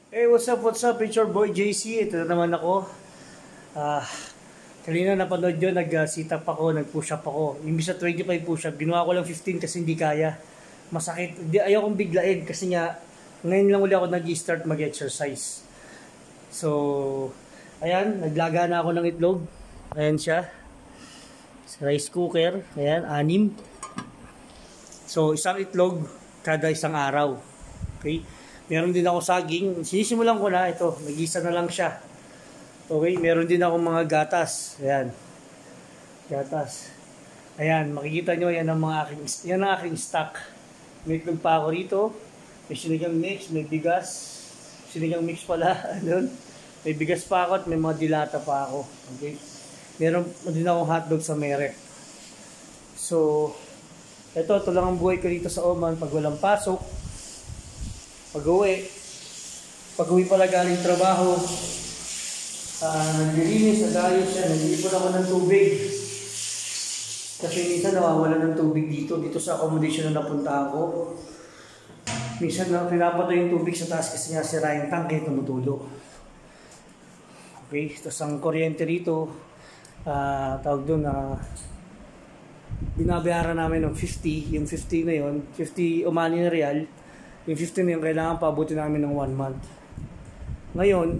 Hey, what's up, what's up? It's your boy JC. Ito na naman ako. Ah, kanina napanood yun, nag-sit up ako, nag-push up ako. Imbis sa 25 push up, ginawa ko lang 15 kasi hindi kaya. Masakit. Ayaw kong biglain kasi nga, ngayon lang uli ako nag-start mag-exercise. So, ayan, naglaga na ako ng itlog. Ayan siya. Sa rice cooker. Ayan, 6. So, isang itlog kada isang araw. Okay? Meron din ako saging. Sinisimulan ko na ito. Nag-isa na lang siya. Okay. Meron din ako mga gatas. Ayan. Gatas. Ayan. Makikita nyo. Yan ang aking stock. May itlog pa ako rito. May sinigang mix. May bigas. Sinigang mix pala. May bigas pa ako at may mga dilata pa ako. Okay. Meron din akong hotdog sa Merek. So, ito lang ang buhay ko dito sa Oman pag walang pasok. Pag-uwi pala galing trabaho, naglilinis, nag-ayos siya, nag-iipon ako ng tubig. Kasi minsan nawawala ng tubig dito sa accommodation na napunta ako. Minsan pinapatay yung tubig sa taas kasi nga sira yung tangke, tumutulo. Okay, tapos ang kuryente rito, tawag doon na binabayaran namin ng 50, yung 50 na yun, 50 Omani na real. Yung 15 na yung kailangan paabutin namin ng 1 month. Ngayon,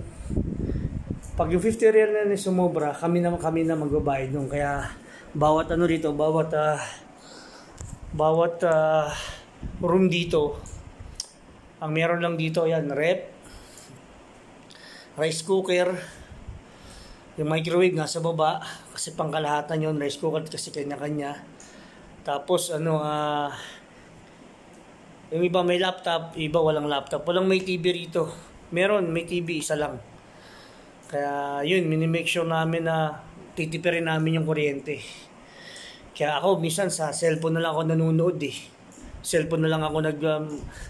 pag yung 50 real na sumobra, kami na magbabayad nung. Kaya bawat rito, bawat room dito, ang meron lang dito, yan, rep, rice cooker, yung microwave nasa baba, kasi pangkalahatan yun, rice cooker kasi kanya-kanya. Tapos yung iba may laptop, iba walang laptop. Walang may TV rito. Meron, may TV, isa lang. Kaya yun, minimake sure namin na titipirin namin yung kuryente. Kaya ako, minsan sa cellphone na lang ako nanonood eh. Cellphone na lang ako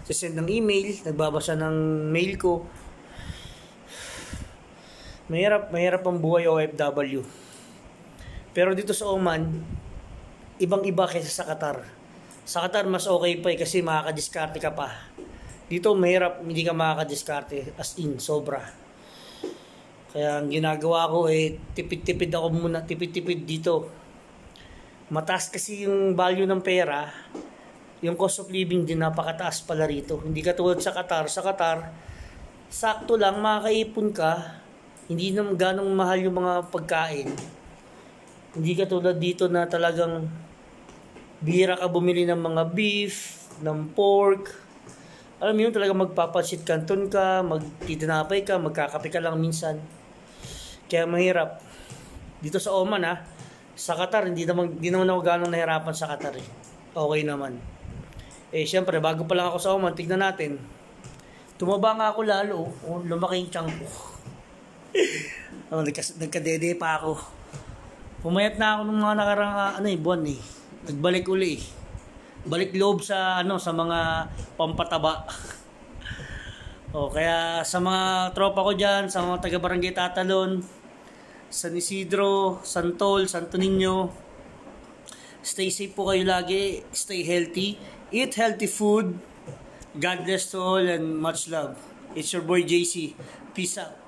send ng email, nagbabasa ng mail ko. Mahirap ang buhay OFW. Pero dito sa Oman, ibang-iba kaysa sa Qatar. Sa Qatar, mas okay pa kasi makakadiskarte ka pa. Dito, mahirap, hindi ka makakadiskarte. As in, sobra. Kaya ang ginagawa ko tipid-tipid ako muna. Tipid-tipid dito. Mataas kasi yung value ng pera. Yung cost of living din napakataas pala rito. Hindi katulad sa Qatar. Sa Qatar, sakto lang, makakaipon ka. Hindi naman ganong mahal yung mga pagkain. Hindi katulad dito na talagang bihira ka bumili ng mga beef, ng pork. Alam mo yun, talaga magpapansit canton ka, magtitinapay ka, magkakape ka lang minsan. Kaya mahirap. Dito sa Oman sa Qatar, hindi naman ako ganong nahirapan sa Qatar eh. Okay naman. Siyempre, bago pa lang ako sa Oman, tignan natin. Tumaba nga ako lalo. Lumaki yung tiyan ko. Nagkadede pa ako. Pumayat na ako ng mga nakarang buwan eh. Nagbalik uli. Balik loob sa mga pampataba. Kaya sa mga tropa ko diyan, sa mga taga Barangay Tatalon, San Isidro, Santol, Santo Niño, stay safe po kayo lagi, stay healthy, eat healthy food. God bless to all and much love. It's your boy JC. Peace out.